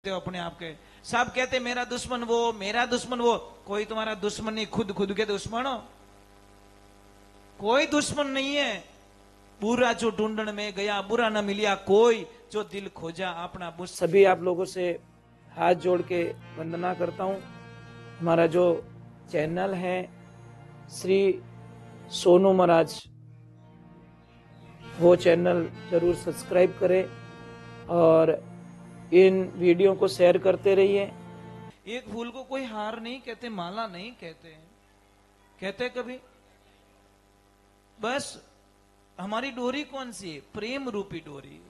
हो अपने आप के। सब कहते मेरा दुश्मन वो, मेरा दुश्मन वो। कोई तुम्हारा दुश्मन नहीं, खुद खुद के दुश्मन हो। कोई दुश्मन नहीं है। बुरा जो ढूंढने में गया, बुरा न मिलिया कोई, जो दिल खोजा अपना बुश। सभी आप लोगों से हाथ जोड़ के वंदना करता हूं। हमारा जो चैनल है श्री सोनू महाराज, वो चैनल जरूर सब्सक्राइब करें और इन वीडियो को शेयर करते रहिए। एक फूल को कोई हार नहीं कहते, माला नहीं कहते, कहते कभी बस हमारी डोरी कौन सी है? प्रेम रूपी डोरी।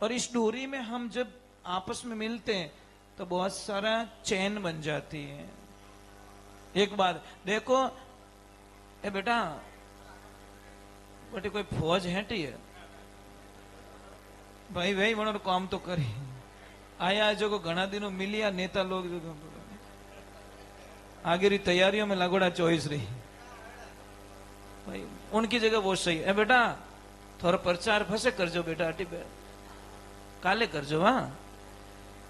और इस डोरी में हम जब आपस में मिलते हैं तो बहुत सारा चैन बन जाती है। एक बात देखो, ए बेटा कोई फौज हेटी है भाई, भाई मनो काम तो करी आया जो को घना दिनों मिलिया नेता लोग जो आगे री तैयारियों में लगोड़ा चॉइस रही भाई, उनकी जगह वो सही है। बेटा थोड़ा प्रचार फंसे कर जो बेटा, अटी काले कर जो। हाँ,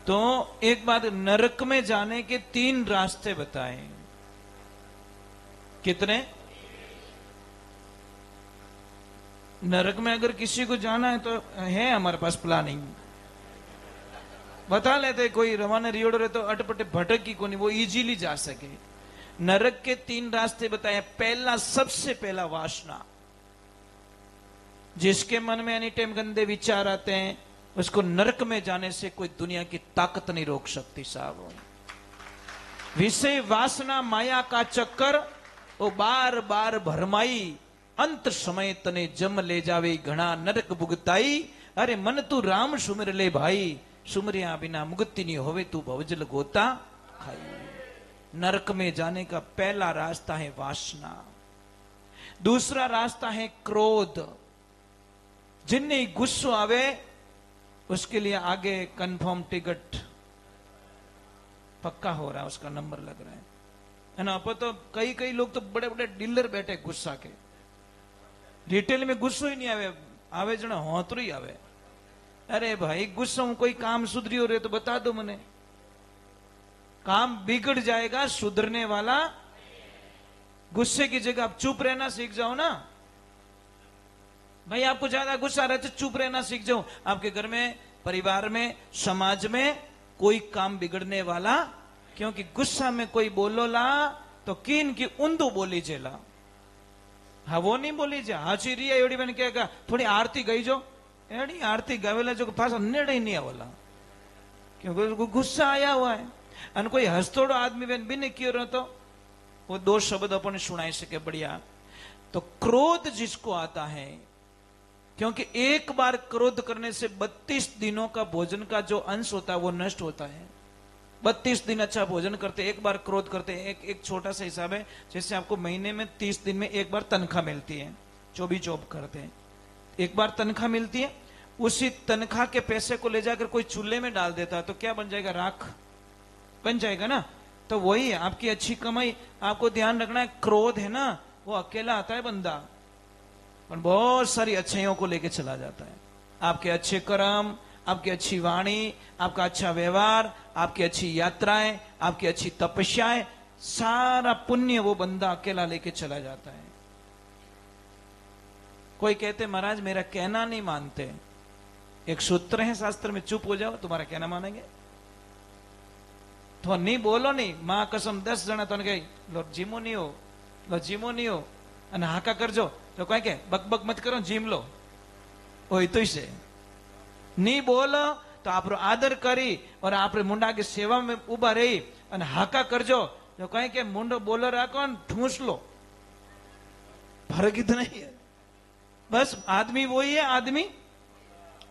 तो एक बात, नरक में जाने के 3 रास्ते बताए। कितने? नरक में अगर किसी को जाना है तो है हमारे पास प्लानिंग, बता लेते। कोई रवाना रियोड़ रहे तो अटपटे भटक की कोनी, वो इजीली जा सके। नरक के 3 रास्ते बताए। पहला, सबसे पहला वासना। जिसके मन में एनी टाइम गंदे विचार आते हैं उसको नरक में जाने से कोई दुनिया की ताकत नहीं रोक सकती साहब। विषय वासना माया का चक्कर वो बार बार भरमाई, अंत समय तने जम ले जावे घना नरक भुगताई। अरे मन तू राम सुमिर ले भाई, सुमरिया बिना मुक्ति नहीं होवे तू भवजल गोता खाई। नरक में जाने का पहला रास्ता है वासना। दूसरा रास्ता है क्रोध। जिन्हें गुस्सा आवे उसके लिए आगे कंफर्म टिकट पक्का हो रहा है, उसका नंबर लग रहा है ना। अब तो कई लोग तो बड़े बड़े डीलर बैठे गुस्सा के। रिटेल में गुस्सा ही नहीं आवे, आवे जना होतरो ही आवे। अरे भाई गुस्सा में कोई काम सुधरी हो रहे तो बता दो मने। काम बिगड़ जाएगा, सुधरने वाला। गुस्से की जगह आप चुप रहना सीख जाओ ना भाई। आपको ज्यादा गुस्सा आ रहा है तो चुप रहना सीख जाओ। आपके घर में, परिवार में, समाज में कोई काम बिगड़ने वाला, क्योंकि गुस्सा में कोई बोलो ला तो कीन की उंदू बोली जेला। हाँ वो नहीं बोली जा, हाची रिया एवडी मैंने क्या थोड़ी आरती गई जो एडी आरती गावेला जो पास नेड़ ही नहीं आवला, क्योंकि गुस्सा आया हुआ है। और कोई हस्तोड़ो आदमी बहन भी नहीं कियो तो वो 2 शब्द अपन सुनाई सके बढ़िया। तो क्रोध जिसको आता है, क्योंकि एक बार क्रोध करने से 32 दिनों का भोजन का जो अंश होता है वो नष्ट होता है। 32 दिन अच्छा भोजन करते, एक बार क्रोध करते। एक छोटा सा हिसाब है, जैसे आपको महीने में 30 दिन में एक बार तनख्वाह मिलती है, जो भी जॉब करते हैं एक बार तनख्वाह मिलती है। उसी तनख्वाह के पैसे को ले जाकर कोई चूल्हे में डाल देता है तो क्या बन जाएगा? राख बन जाएगा ना। तो वही है आपकी अच्छी कमाई। आपको ध्यान रखना है, क्रोध है ना वो अकेला आता है बंदा, पर बहुत सारी अच्छाइयों को लेके चला जाता है। आपके अच्छे कर्म, आपकी अच्छी वाणी, आपका अच्छा व्यवहार, आपकी अच्छी यात्राएं, आपकी अच्छी तपस्याएं, सारा पुण्य वो बंदा अकेला लेके चला जाता है। कोई कहते महाराज मेरा कहना नहीं मानते। एक सूत्र है शास्त्र में, चुप हो जाओ तुम्हारा कहना मानेंगे। तो नहीं बोलो नहीं, मां कसम 10 जना तो गई लो जीमो नहीं हो, लो जीमो नहीं हो અને હાકા કરજો તો કોઈ કે બકબક મત કરો, જીમ લો હોય તો છે नहीं बोलो तो आप आदर करी और आप मुंडा की सेवा में उभा रही और हाका करजो तो कहीं के मुंडो बोलो राखो ठूस लो, फर्क इतना ही है। बस आदमी वही है, आदमी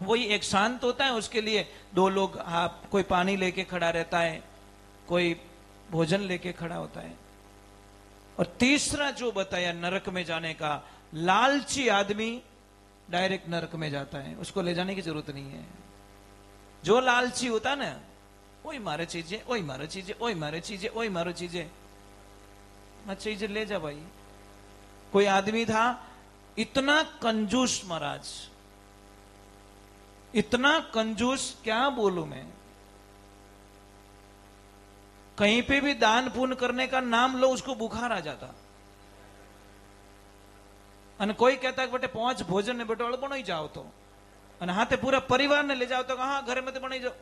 वही एक शांत होता है, उसके लिए 2 लोग, आप कोई पानी लेके खड़ा रहता है, कोई भोजन लेके खड़ा होता है। और तीसरा जो बताया नरक में जाने का, लालची आदमी डायरेक्ट नरक में जाता है, उसको ले जाने की जरूरत नहीं है। जो लालची होता ना, वही मारे चीजें, वही मारे चीजें, वही मारे चीजें, वही मारो चीजें, मत चीजें ले जा भाई। कोई आदमी था इतना कंजूस महाराज, इतना कंजूस क्या बोलूं मैं। कहीं पे भी दान पुण्य करने का नाम लो, उसको बुखार आ जाता। અને કોઈ કહેતા કે બેटे 5 ભોજન ને બેટો અળબણોઈ જાઓ તો, અને હાથે પૂરા પરિવારને લઈ જાઓ તો હા ઘરે મતે બની જાઓ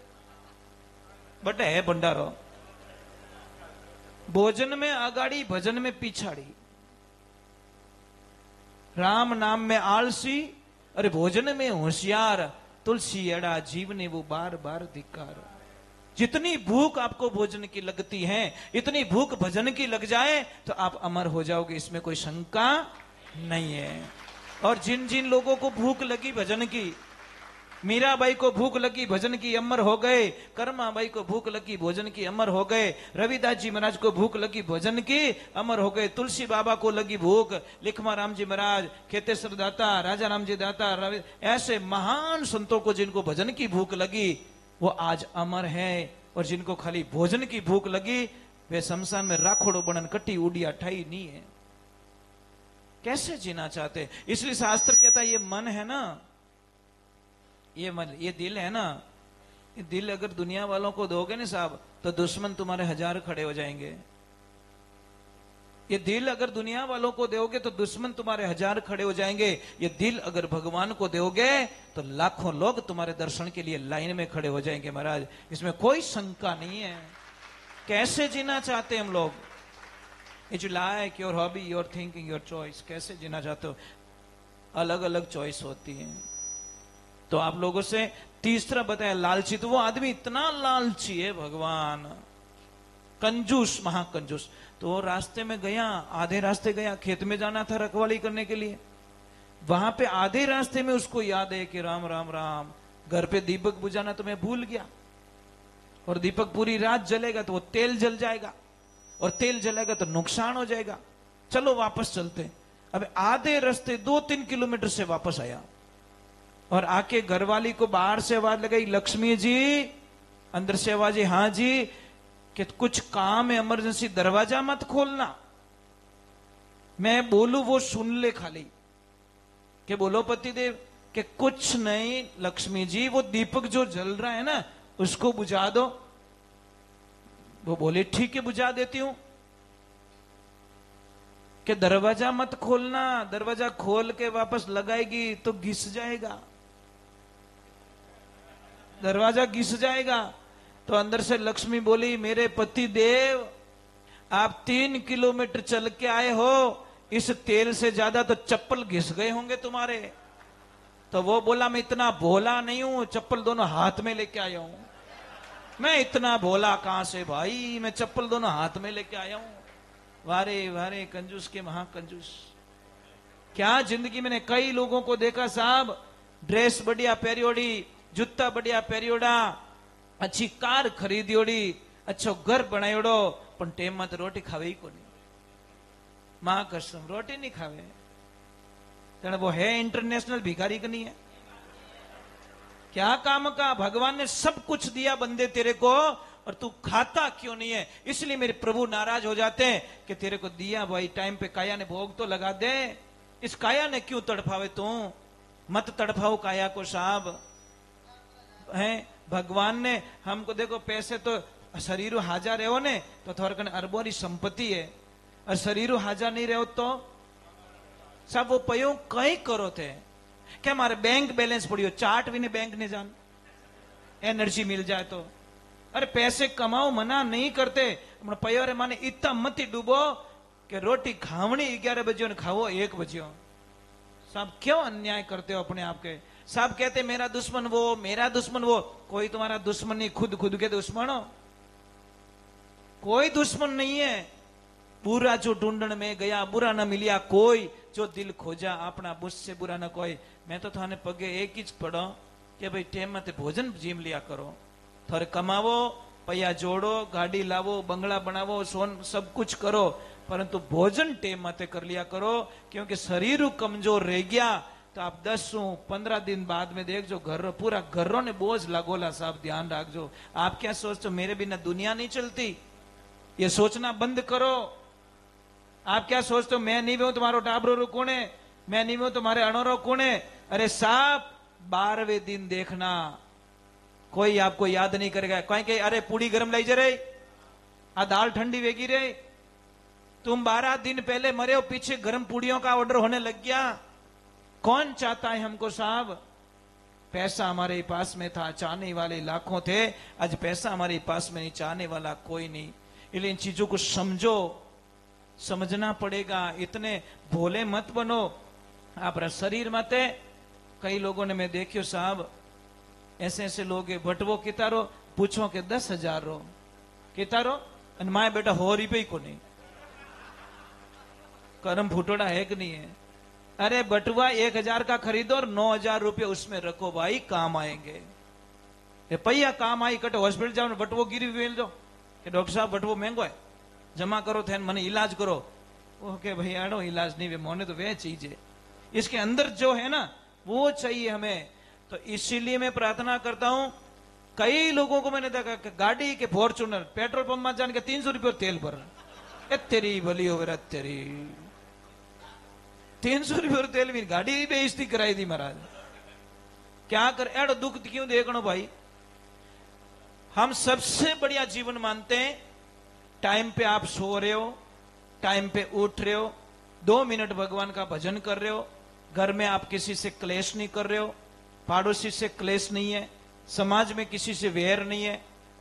બેटे है भंडारो। भोजन में आगाड़ी, भजन में पिछाड़ी, राम नाम में आलसी, अरे भोजन में होशियार, तुलसी एड़ा जीवने वो बार बार धिक्कार। जितनी भूख आपको भोजन की लगती है, इतनी भूख भजन की लग जाए तो आप अमर हो जाओगे, इसमें कोई शंका नहीं है। और जिन जिन लोगों को भूख लगी भजन की, मीराबाई को भूख लगी भजन की, अमर हो गए। कर्माबाई को भूख लगी भोजन की, अमर हो गए। रविदास जी महाराज को भूख लगी भजन की, अमर हो गए। तुलसी बाबा को लगी भूख, लिखमा राम जी महाराज, खेतेश्वर दाता, राजा राम जी दाता, ऐसे महान संतों को जिनको भजन की भूख लगी वो आज अमर है। और जिनको खाली भोजन की भूख लगी वे शमशान में राखोड़ो बनन कट्टी उड़िया ठाई नहीं है। कैसे जीना चाहते? इसलिए शास्त्र कहता है ये मन है ना, ये मन, ये दिल है ना, ये दिल अगर दुनिया वालों को दोगे ना साहब तो दुश्मन तुम्हारे 1000 खड़े हो जाएंगे। ये दिल अगर दुनिया वालों को दोगे तो दुश्मन तुम्हारे 1000 खड़े हो जाएंगे। ये दिल अगर भगवान को दोगे तो लाखों लोग तुम्हारे दर्शन के लिए लाइन में खड़े हो जाएंगे महाराज, इसमें कोई शंका नहीं है। कैसे जीना चाहते हम लोग? It you like your hobby, your thinking, your choice, कैसे जीना चाहते हो? अलग अलग चॉइस होती है। तो आप लोगों से तीसरा बताया लालची। तो वो आदमी इतना लालची है भगवान, कंजूस, महाकंजूस। तो वो रास्ते में गया, आधे रास्ते गया, खेत में जाना था रखवाली करने के लिए। वहां पे आधे रास्ते में उसको याद है कि राम राम राम, घर पे दीपक बुझाना तो मैं भूल गया, और दीपक पूरी रात जलेगा तो वो तेल जल जाएगा, और तेल जलेगा तो नुकसान हो जाएगा। चलो वापस चलते। अब आधे रास्ते 2-3 किलोमीटर से वापस आया और आके घरवाली को बाहर से आवाज लगाई, लक्ष्मी जी। अंदर से आवाज, हाँ जी, कि कुछ काम है, इमरजेंसी, दरवाजा मत खोलना, मैं बोलू वो सुन ले खाली। के बोलो पतिदेव? कि कुछ नहीं लक्ष्मी जी, वो दीपक जो जल रहा है ना उसको बुझा दो। वो बोले ठीक है बुझा देती हूं। कि दरवाजा मत खोलना, दरवाजा खोल के वापस लगाएगी तो घिस जाएगा, दरवाजा घिस जाएगा। तो अंदर से लक्ष्मी बोली, मेरे पति देव आप 3 किलोमीटर चल के आए हो, इस तेल से ज्यादा तो चप्पल घिस गए होंगे तुम्हारे। तो वो बोला, मैं इतना भोला नहीं हूं, चप्पल दोनों हाथ में लेके आया हूं। मैं इतना भोला कहां से भाई, मैं चप्पल दोनों हाथ में लेके आया हूं। वारे वारे कंजूस के महाकंजूस। क्या जिंदगी मैंने कई लोगों को देखा साहब, ड्रेस बढ़िया पेरियोड़ी, जूता बढ़िया पेरियोड़ा, अच्छी कार खरीदियोड़ी, अच्छो घर बनायोड़ो, पण टेम में तो रोटी खावे ही को नहीं। मां कसम रोटी नहीं खावे। तेने वो है इंटरनेशनल भिखारी का नहीं है क्या काम का? भगवान ने सब कुछ दिया बंदे तेरे को, और तू खाता क्यों नहीं है? इसलिए मेरे प्रभु नाराज हो जाते हैं कि तेरे को दिया भाई टाइम पे, काया ने भोग तो लगा दे। इस काया ने क्यों तड़फावे तू? मत तड़फाओ काया को साहब। है भगवान ने हमको, देखो पैसे तो शरीर हाजर रहो ने तो थोड़ा कने अरबों की संपत्ति है, और शरीर हाजर नहीं रहो तो सब वो पयो कई करो थे। क्या हमारे बैंक बैलेंस पड़ियो, चार्ट भी नहीं बैंक ने जान, एनर्जी मिल जाए तो। अरे पैसे कमाओ मना नहीं करते, पयो रे माने इतना मत डूबो कि रोटी खावनी 11 बजे खाओ 1 बजे। साहब क्यों अन्याय करते हो अपने आप के? साहब कहते मेरा दुश्मन वो, मेरा दुश्मन वो। कोई तुम्हारा दुश्मन नहीं, खुद खुद के दुश्मन हो। कोई दुश्मन नहीं है। बुरा जो ढूंढन में गया बुरा न मिलिया कोई, जो दिल खोजा अपना मुझसे बुरा न कोई। मैं तो थाने पगे एक ही पढ़ो कि भाई टेम में भोजन जीम लिया करो, थोड़े कमावो, पैया जोड़ो, गाड़ी लावो, बंगला बनावो, सोन सब कुछ करो, परंतु भोजन टेम मते कर लिया करो। क्योंकि शरीर कमजोर रह गया तो आप 10-15 दिन बाद में देखो घर पूरा घरों ने बोझ लगोला। साहब ध्यान रखो। आप क्या सोचते हो मेरे बिना दुनिया नहीं चलती? ये सोचना बंद करो। आप क्या सोचते हो मैं नहीं हूं तुम्हारो टाबरो कौन है, मैं नहीं हूं तुम्हारे अणोरो कौन है? अरे साहब 12वें दिन देखना कोई आपको याद नहीं करेगा। कहीं कहीं अरे पूड़ी गरम लाई जरे, आ दाल ठंडी वेगी रे, तुम 12 दिन पहले मरे हो, पीछे गर्म पूड़ियों का ऑर्डर होने लग गया। कौन चाहता है हमको साहब? पैसा हमारे पास में था, चाहने वाले लाखों थे, आज पैसा हमारे पास में नहीं, चाहने वाला कोई नहीं। इसलिए इन चीजों को समझो, समझना पड़ेगा। इतने भोले मत बनो। आप शरीर मत है। कई लोगों ने मैं देखियो साहब, ऐसे ऐसे लोग है, भटवो कितारो पूछो के 10,000 रो कितारो, और माए बेटा हो रुपये को नहीं, कर्म फूटोड़ा है कि नहीं है? अरे बटुआ 1,000 का खरीदो और 9,000 रुपये उसमें रखो भाई, काम आएंगे। ये पैया काम आई कटे हॉस्पिटल जाओ ने बटवो गिरी वेल दो कि डॉक्टर साहब बटवो महंगो है, जमा करो थे मने इलाज करो। ओके भाई आड़ो इलाज नहीं, वे मोने तो वे चीज है, इसके अंदर जो है ना वो चाहिए हमें। तो इसीलिए मैं प्रार्थना करता हूं। कई लोगों को मैंने देखा कि गाड़ी के फॉर्चूनर पेट्रोल पंप में जान के 300 रुपये तेल भर, तेरी भली हो गया, तेरी 300 रुपये तेल भी गाड़ी बेइज्जती कराई दी महाराज। क्या कर, एड़ो दुख क्यों देखनो भाई? हम सबसे बढ़िया जीवन मानते हैं टाइम पे आप सो रहे हो, टाइम पे उठ रहे हो, 2 मिनट भगवान का भजन कर रहे हो, घर में आप किसी से क्लेश नहीं कर रहे हो, पड़ोसी से क्लेश नहीं है, समाज में किसी से वैर नहीं है,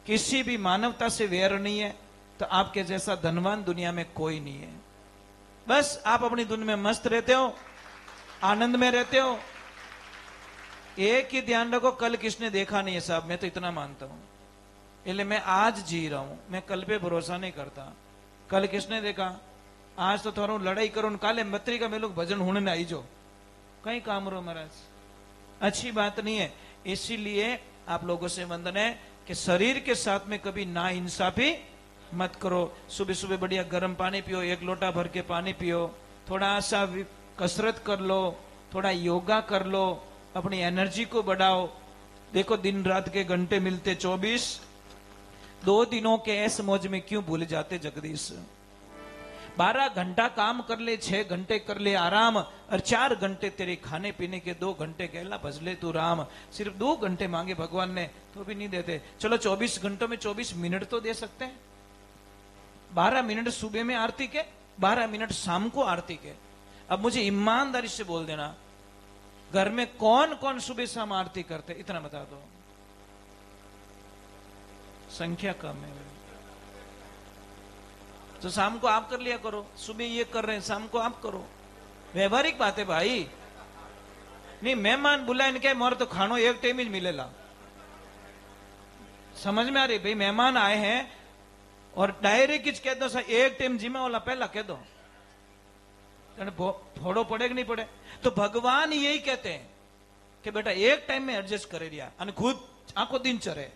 किसी भी मानवता से वैर नहीं है, तो आपके जैसा धनवान दुनिया में कोई नहीं है। बस आप अपनी दुनिया में मस्त रहते हो, आनंद में रहते हो। एक ही ध्यान रखो, कल किसने देखा नहीं है साहब, मैं तो इतना मानता हूं। इसलिए मैं आज जी रहा हूं, मैं कल पे भरोसा नहीं करता। कल किसने देखा? आज तो थोड़ा लड़ाई करो, काले मत्री का मैं लोग भजन होने आई जो कहीं काम रो महाराज, अच्छी बात नहीं है। इसीलिए आप लोगों से वंदन है कि शरीर के साथ में कभी ना इंसाफी मत करो। सुबह सुबह बढ़िया गर्म पानी पियो, 1 लोटा भर के पानी पियो, थोड़ा सा कसरत कर लो, थोड़ा योगा कर लो, अपनी एनर्जी को बढ़ाओ। देखो दिन रात के घंटे मिलते 24, 2 दिनों के ऐसे मौज में क्यों भूल जाते जगदीश? 12 घंटा काम कर ले, 6 घंटे कर ले आराम, और 4 घंटे तेरे खाने पीने के 2 घंटे कहला भजले तू राम। सिर्फ 2 घंटे मांगे भगवान ने तो भी नहीं देते। चलो 24 घंटों में 24 मिनट तो दे सकते हैं। 12 मिनट सुबह में आरती के, 12 मिनट शाम को आरती के। अब मुझे ईमानदारी से बोल देना, घर में कौन कौन सुबह शाम आरती करते, इतना बता दो। संख्या कम है तो शाम को आप कर लिया करो, सुबह ये कर रहे हैं शाम को आप करो। व्यवहारिक बात है भाई। नहीं मेहमान बुलाए इनके मोर तो खानो एक टाइम ही मिलेला, समझ में आ रही? भाई मेहमान आए हैं और डायरेक्ट किच कह दो सा एक टाइम जिम्मे वाला पहला कह दो, फोड़ो पड़े कि नहीं पड़े? तो भगवान यही कहते हैं कि बेटा एक टाइम में एडजस्ट करे रिया और खुद आंखों दिन चरे।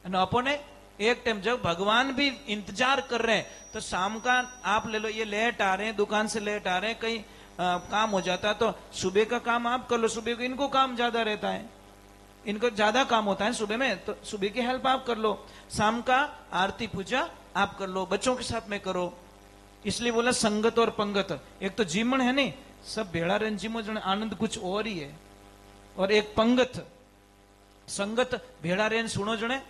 अपने एक टाइम जब भगवान भी इंतजार कर रहे हैं, तो शाम का आप ले लो, ये लेट आ रहे हैं, दुकान से लेट आ रहे हैं, कहीं काम हो जाता है तो सुबह का काम आप कर लो। सुबह को इनको काम ज्यादा रहता है, इनको ज्यादा काम होता है सुबह में, तो सुबह की हेल्प आप कर लो। शाम का आरती पूजा आप कर लो, बच्चों के साथ में करो। इसलिए बोला संगत और पंगत। एक तो जीवन है नहीं, सब भेड़ा रहन जीमो जने आनंद कुछ और ही है, और एक पंगत संगत भेड़ा रहन सुनो जने